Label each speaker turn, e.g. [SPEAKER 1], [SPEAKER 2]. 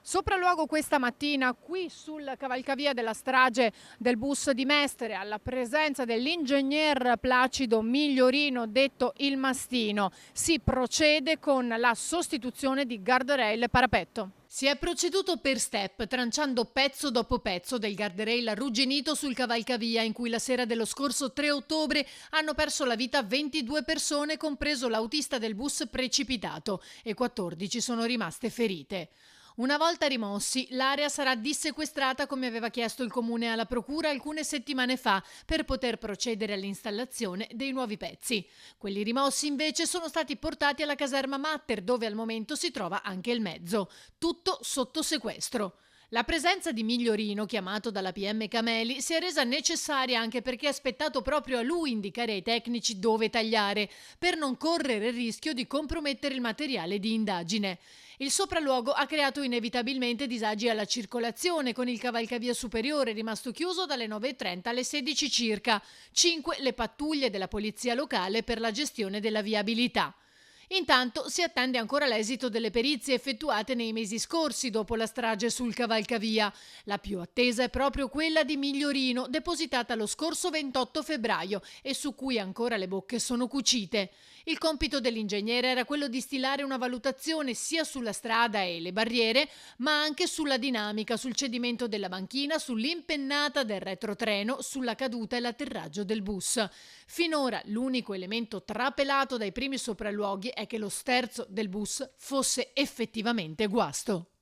[SPEAKER 1] Sopralluogo questa mattina qui sul cavalcavia della strage del bus di Mestre alla presenza dell'ingegner Placido Migliorino, detto il Mastino. Si procede con la sostituzione di guardrail e parapetto. Si è proceduto per step, tranciando pezzo dopo pezzo del guardrail arrugginito sul cavalcavia in cui la sera dello scorso 3 ottobre hanno perso la vita 22 persone, compreso l'autista del bus precipitato, e 14 sono rimaste ferite. Una volta rimossi, l'area sarà dissequestrata come aveva chiesto il Comune alla Procura alcune settimane fa per poter procedere all'installazione dei nuovi pezzi. Quelli rimossi invece sono stati portati alla caserma Matter, dove al momento si trova anche il mezzo. Tutto sotto sequestro. La presenza di Migliorino, chiamato dalla PM Cameli, si è resa necessaria anche perché è aspettato proprio a lui indicare ai tecnici dove tagliare, per non correre il rischio di compromettere il materiale di indagine. Il sopralluogo ha creato inevitabilmente disagi alla circolazione, con il cavalcavia superiore rimasto chiuso dalle 9:30 alle 16 circa. 5 le pattuglie della polizia locale per la gestione della viabilità. Intanto si attende ancora l'esito delle perizie effettuate nei mesi scorsi dopo la strage sul cavalcavia. La più attesa è proprio quella di Migliorino, depositata lo scorso 28 febbraio e su cui ancora le bocche sono cucite. Il compito dell'ingegnere era quello di stilare una valutazione sia sulla strada e le barriere, ma anche sulla dinamica, sul cedimento della banchina, sull'impennata del retrotreno, sulla caduta e l'atterraggio del bus. Finora l'unico elemento trapelato dai primi sopralluoghi è che lo sterzo del bus fosse effettivamente guasto.